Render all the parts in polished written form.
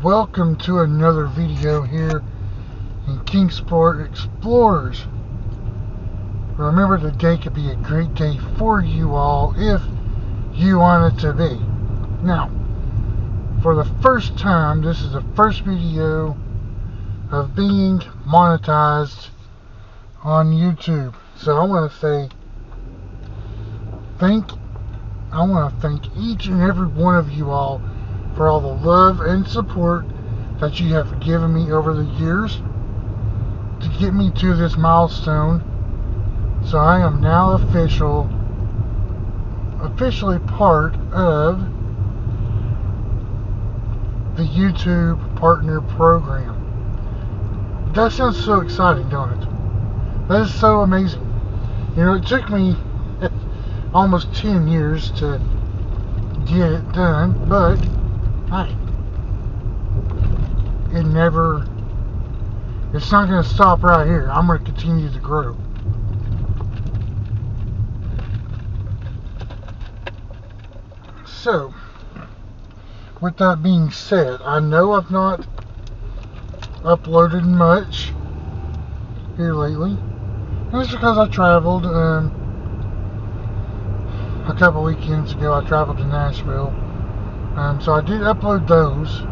welcome to another video here in Kingsport.explores. Remember, the day could be a great day for you all if you want it to be. Now, for the first time, this is the first video of being monetized on YouTube. So I want to say I want to thank each and every one of you all for all the love and support that you have given me over the years to get me to this milestone. So I am now officially part of the YouTube Partner Program. That sounds so exciting, don't it? That is so amazing. You know, it took me almost 10 years to get it done, but hey, it's not going to stop right here. I'm going to continue to grow. So, with that being said, I know I've not uploaded much here lately. And it's because I traveled a couple weekends ago. I traveled to Nashville. So I did upload those,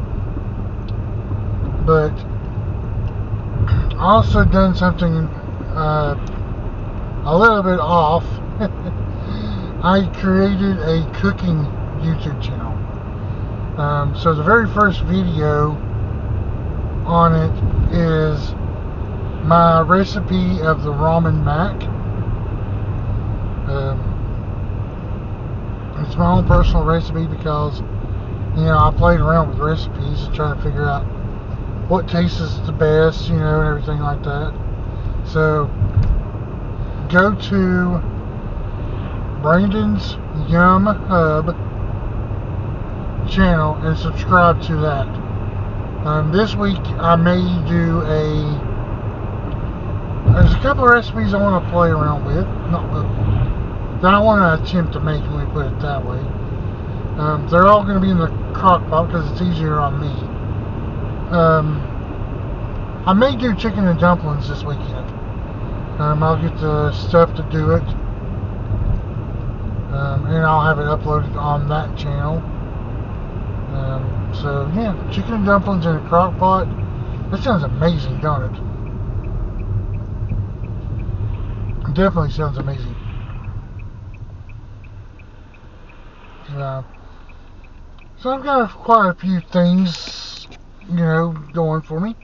but I also done something a little bit off. I created a cooking YouTube channel. So the very first video on it is my recipe of the ramen mac. It's my own personal recipe because, you know, I played around with recipes and trying to figure out what tastes the best, you know, and everything like that. So, go to Brandon's Yum Hub channel and subscribe to that. This week I may do there's a couple of recipes I want to play around with, that I want to attempt to make, when we put it that way. They're all going to be in the crock pot because it's easier on me. I may do chicken and dumplings this weekend. I'll get the stuff to do it, and I'll have it uploaded on that channel. So yeah, chicken and dumplings in a crock pot. That sounds amazing, don't it? It definitely sounds amazing. So I've got quite a few things, you know, going for me.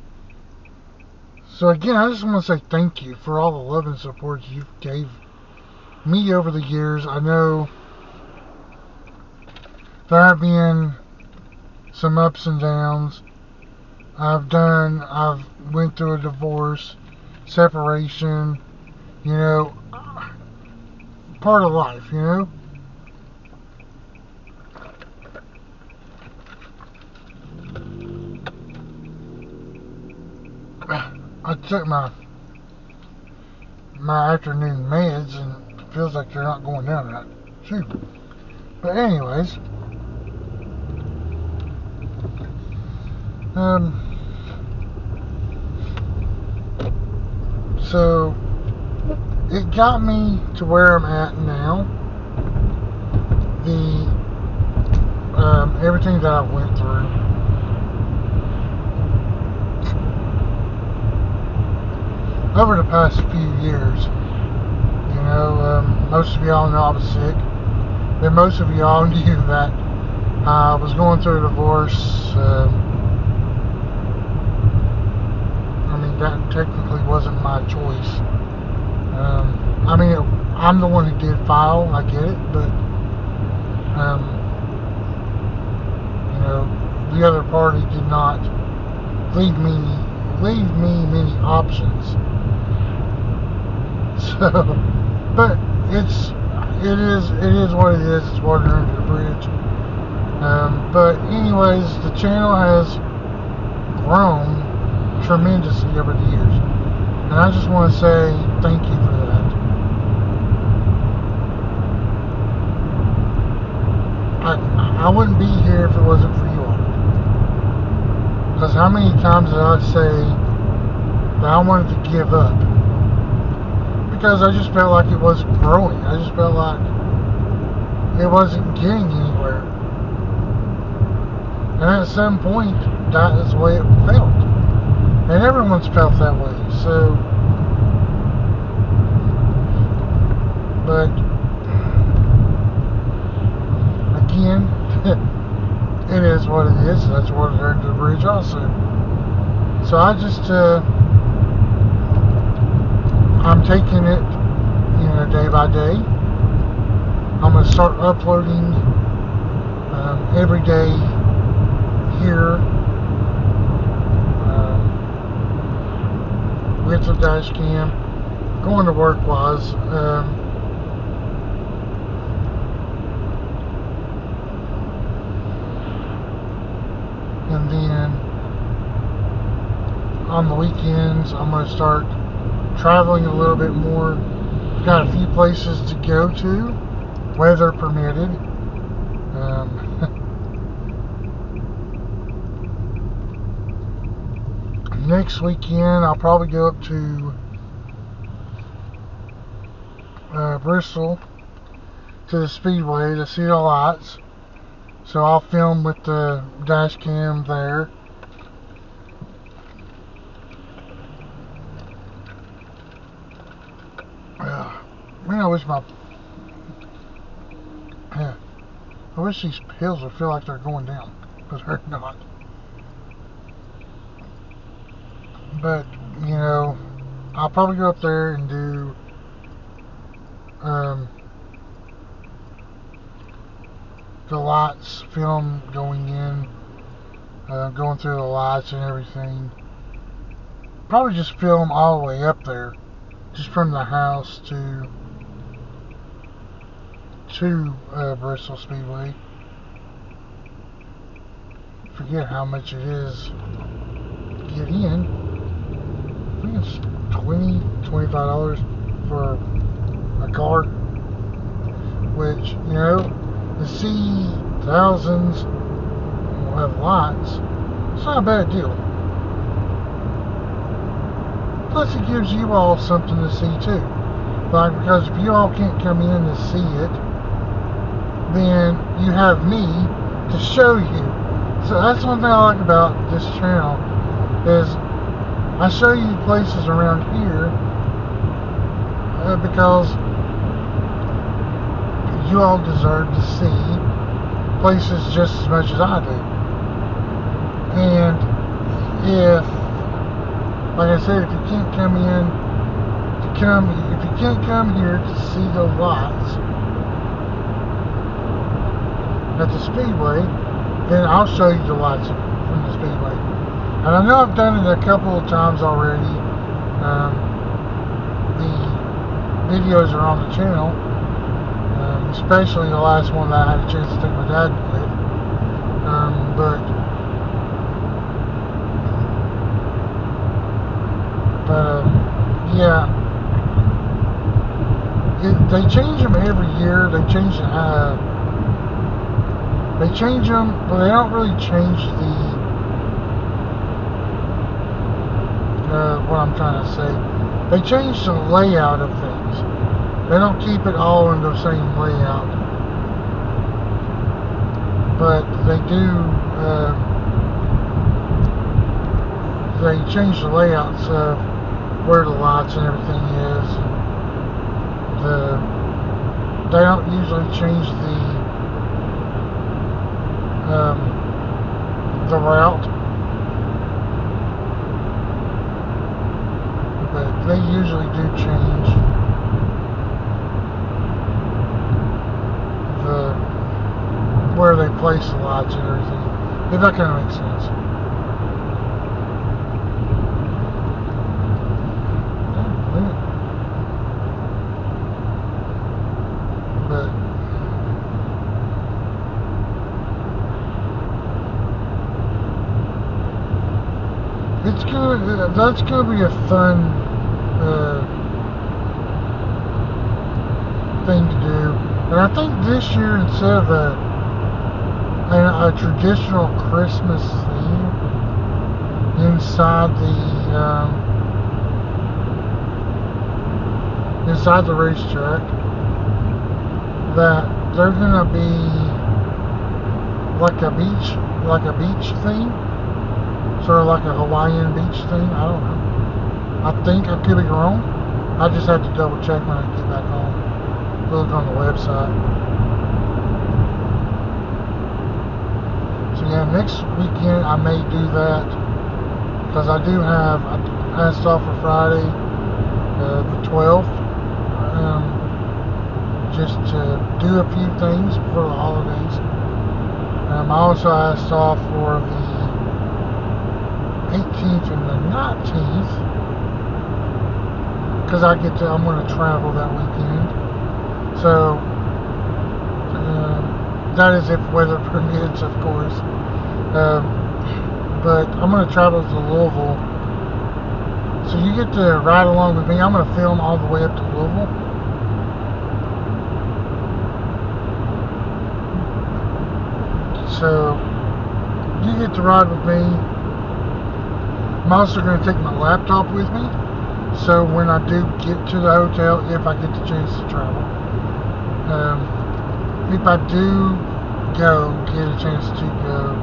So again, I just want to say thank you for all the love and support you gave me over the years. I know there have been some ups and downs. I've went through a divorce, separation, you know, part of life, you know. I took my afternoon meds and it feels like they're not going down right. Shoot. But anyways, so it got me to where I'm at now. Everything that I went through. Over the past few years, you know, most of y'all know I was sick, and most of y'all knew that I was going through a divorce. I mean, that technically wasn't my choice. I mean, I'm the one who did file, I get it, but, you know, the other party did not leave me many options. So, but it is what it is. It's water under the bridge. But anyways, the channel has grown tremendously over the years, and I just want to say thank you for that. I wouldn't be here if it wasn't for you all. Because how many times did I say that I wanted to give up? Because I just felt like it wasn't growing. I just felt like it wasn't getting anywhere. And at some point, that is the way it felt. And everyone's felt that way. So, but again, it is what it is. That's what it earned the bridge also. So I just, I'm taking it, day by day. I'm going to start uploading every day here with the dash cam, going to work wise. And then on the weekends, I'm going to start traveling a little bit more. Got a few places to go to, weather permitted. Next weekend, I'll probably go up to Bristol to the Speedway to see the lights. So I'll film with the dash cam there. Man, I wish these hills would feel like they're going down, but they're not. But, I'll probably go up there and do the lights, film going in, going through the lights and everything. Probably just film all the way up there, just from the house to Bristol Speedway. Forget how much it is to get in. I think it's $25 for a car, which, the C1000s will have lights. It's not a bad deal. Plus it gives you all something to see too. Because if you all can't come in to see it, then you have me to show you. So that's one thing I like about this channel, is I show you places around here because you all deserve to see places just as much as I do. And if, like I said, if you can't come in if you can't come here to see the lights at the Speedway, then I'll show you the lights from the Speedway. And I know I've done it a couple of times already. The videos are on the channel, especially the last one that I had a chance to take my dad with. Yeah. They change them every year. They change them, but they don't really change what I'm trying to say. They change the layout of things. They don't keep it all in the same layout, but they do. They change the layouts of where the lights and everything is. They don't usually change the route, but they usually do change where they place the lights and everything, if that kind of makes sense. That's gonna be a fun thing to do. And I think this year, instead of a traditional Christmas theme, inside the racetrack, that there's gonna be like a beach thing, sort of like a Hawaiian beach thing. I don't know. I think I could be wrong. I just have to double check when I get back home. Look on the website. So yeah, next weekend I may do that, because I asked off for Friday, the 12th, just to do a few things for the holidays. I also asked off for the 18th and the 19th, because I'm going to travel that weekend. So that is if weather permits, of course. But I'm going to travel to Louisville, so you get to ride along with me. I'm going to film all the way up to Louisville. So you get to ride with me. I'm also going to take my laptop with me, so when I do get to the hotel, if I get the chance to travel, if I do get a chance to go,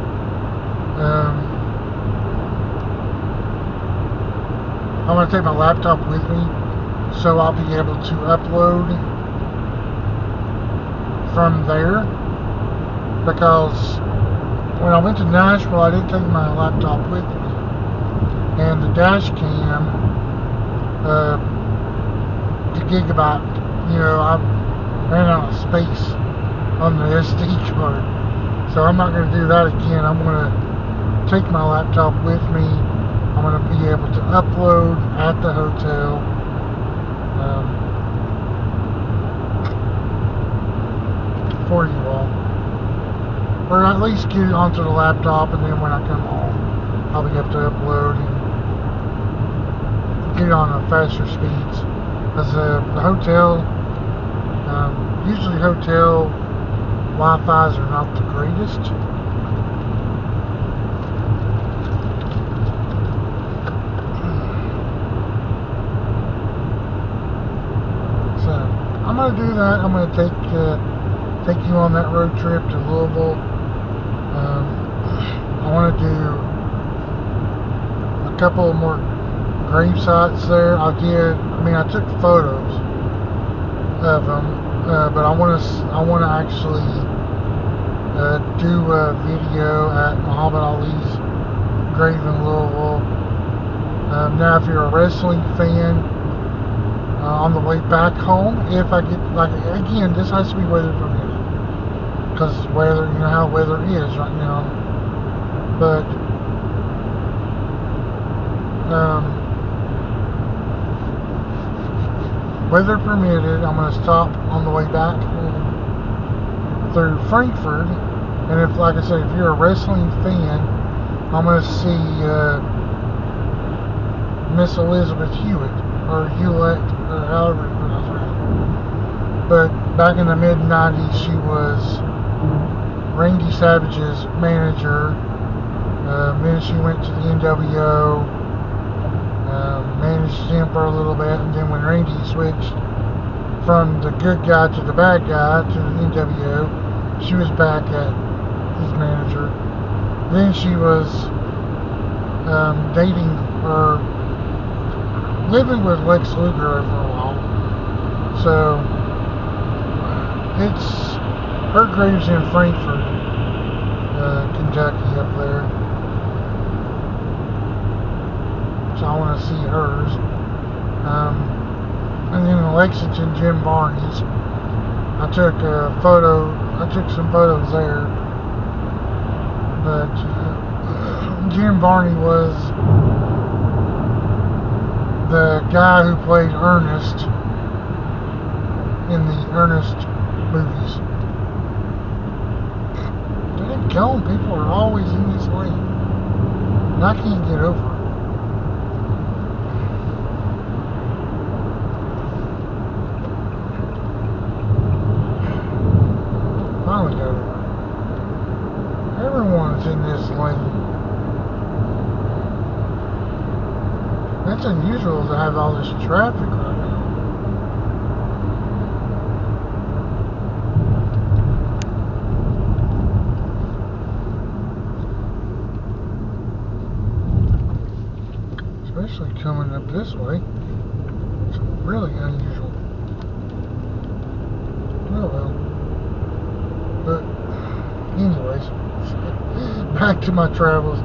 I'm going to take my laptop with me, so I'll be able to upload from there, because when I went to Nashville, I didn't take my laptop with me, and the dash cam, the gigabyte, I ran out of space on the SD card, so I'm not going to do that again. I'm going to take my laptop with me. I'm going to be able to upload at the hotel, for you all, or at least get it onto the laptop, and then when I come home, I'll be able to upload and get on faster speeds. Because the hotel, usually hotel Wi-Fi's are not the greatest. So I'm going to do that. I'm going to take you on that road trip to Louisville. I want to do a couple more grave sites there. I took photos of them, but I want to actually do a video at Muhammad Ali's grave in Louisville. Now, if you're a wrestling fan, on the way back home, if I get, again, this has to be weather permitted, because weather, you know how weather is right now. But weather permitted, I'm going to stop on the way back through Frankfurt, and if, like I said, if you're a wrestling fan, I'm going to see Miss Elizabeth Hewitt, or Hewlett, or however you pronounce her name. But back in the mid-90s, she was Randy Savage's manager. Then she went to the NWO, managed him for a little bit, and then when Randy switched from the good guy to the bad guy to the NWO, she was back at his manager. Then she was dating or living with Lex Luger for a while. So her grave's in Frankfurt, Kentucky, up there. So I want to see hers. And then in Lexington, Jim Varney's. I took some photos there. But Jim Varney was the guy who played Ernest in the Ernest movies. Damn, Cone, people are always in this lane, and I can't get over it. Finally got over it. Everyone's in this lane. That's unusual to have all this traffic right now. Especially coming up this way. It's really unusual. Oh well. But anyways, back to my travels.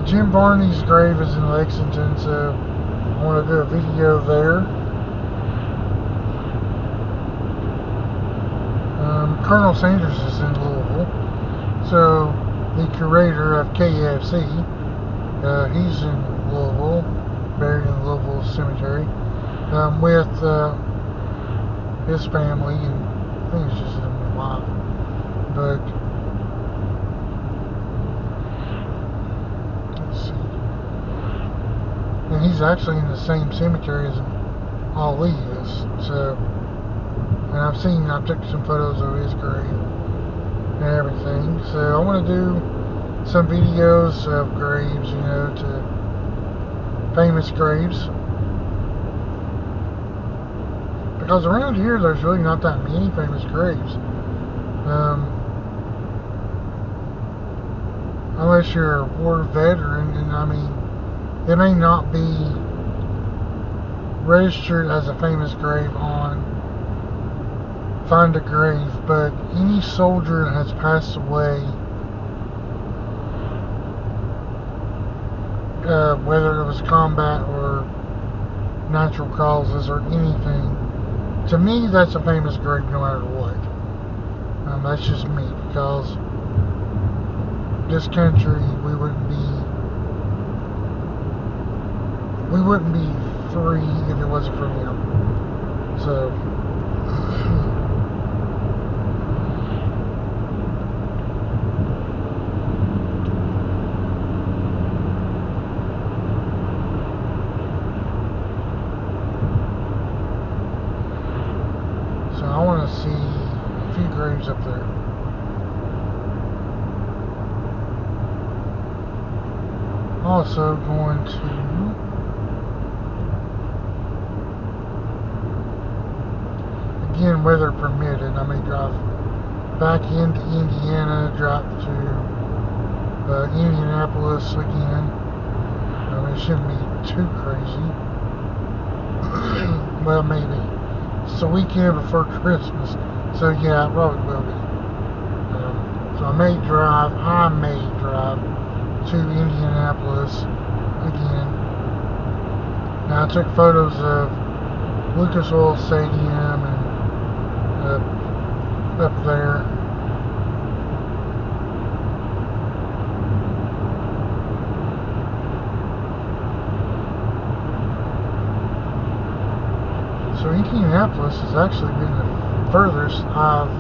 Jim Varney's grave is in Lexington, so I want to do a video there. Colonel Sanders is in Louisville, so the curator of KFC, he's in Louisville, buried in Louisville Cemetery, with his family, and I think it's just him and his wife. But let's see, and he's actually in the same cemetery as Ali is. So, and I took some photos of his grave and everything. So I want to do some videos of graves, you know, to famous graves. Because around here, there's really not that many famous graves. Unless you're a war veteran, and I mean, it may not be registered as a famous grave on Find a Grave, but any soldier that has passed away, whether it was combat or natural causes or anything, to me that's a famous grave no matter what. That's just me, because this country, we wouldn't be free if it wasn't for them. So I want to see a few graves up there. Also going to again, weather permitted, I may drive back into Indiana, drive to Indianapolis again. It shouldn't be too crazy. Well, maybe. It's the weekend before Christmas, so yeah, it probably will be. So I may drive to Indianapolis again. Now I took photos of Lucas Oil Stadium and up there. So Indianapolis has actually been the furthest I've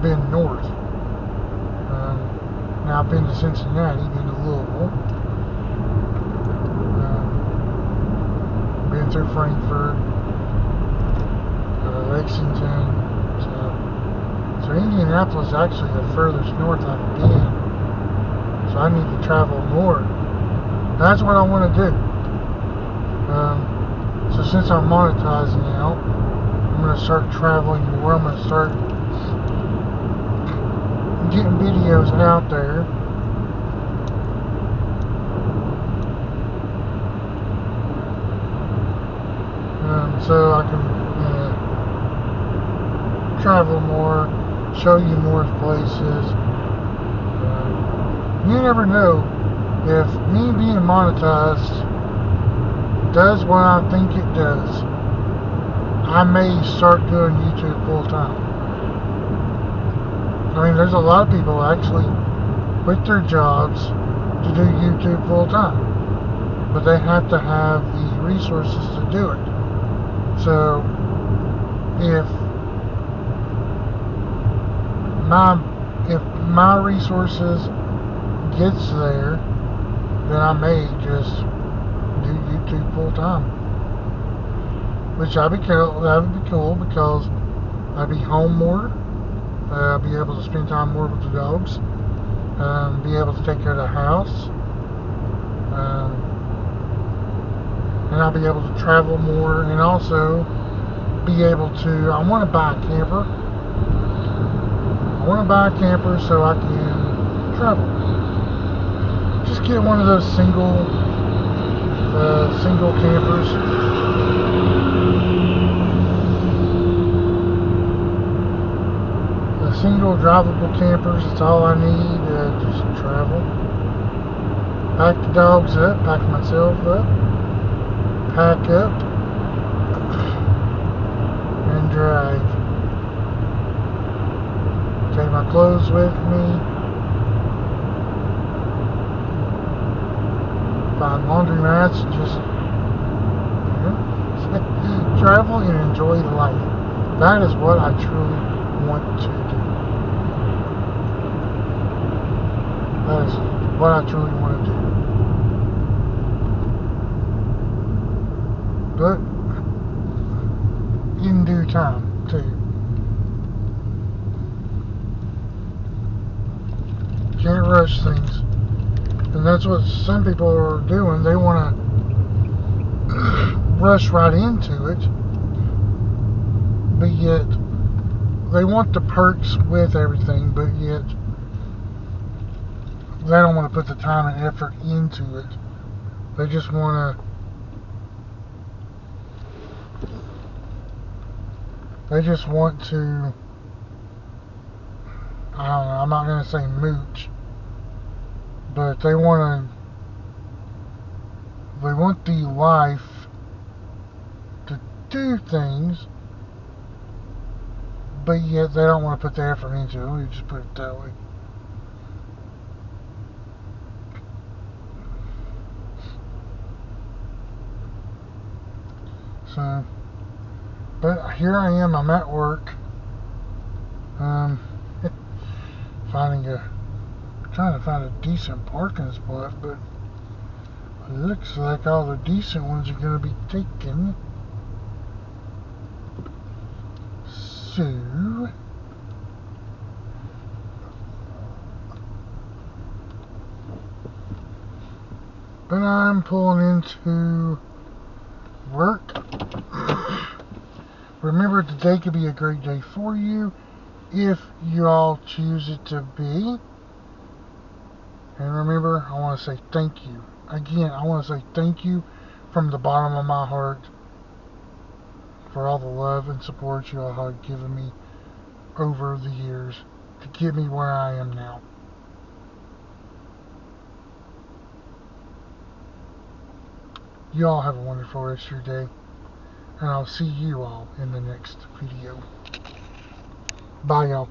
been north. Now I've been to Cincinnati, been to Louisville, been through Frankfurt, Lexington. So Indianapolis is actually the furthest north I've been. So I need to travel more. That's what I want to do. So since I'm monetized now, I'm going to start traveling more. I'm going to start getting videos out there. So I can travel more, show you more places. You never know if me being monetized does what I think it does. I may start doing YouTube full time. I mean, there's a lot of people actually quit their jobs to do YouTube full time, but they have to have the resources to do it. So if my resources gets there, then I may just do YouTube full time, which that would be cool because I'd be home more. I'll be able to spend time more with the dogs, be able to take care of the house, And I'll be able to travel more, and also be able to, I want to buy a camper. I want to buy a camper so I can travel. Just get one of those single campers. The single drivable campers, that's all I need to just travel. Pack the dogs up, pack myself up, pack up, and drive. Take my clothes with me. Find laundromats and just travel and enjoy life. That is what I truly want to do. That is what I truly want to do. But in due time, too. Can't rush things. And that's what some people are doing. They want to rush right into it, but yet they want the perks with everything, but yet they don't want to put the time and effort into it. They just want to I don't know, I'm not going to say mooch, but they want the life to do things, but yet they don't want to put the effort into it. Let me just put it that way. So, but here I am, I'm at work, trying to find a decent parking spot, but it looks like all the decent ones are going to be taken. So, but I'm pulling into work. Remember, today could be a great day for you if you all choose it to be. And remember, I want to say thank you. Again, I want to say thank you from the bottom of my heart for all the love and support you all have given me over the years to get me where I am now. You all have a wonderful rest of your day, and I'll see you all in the next video. Bye, y'all.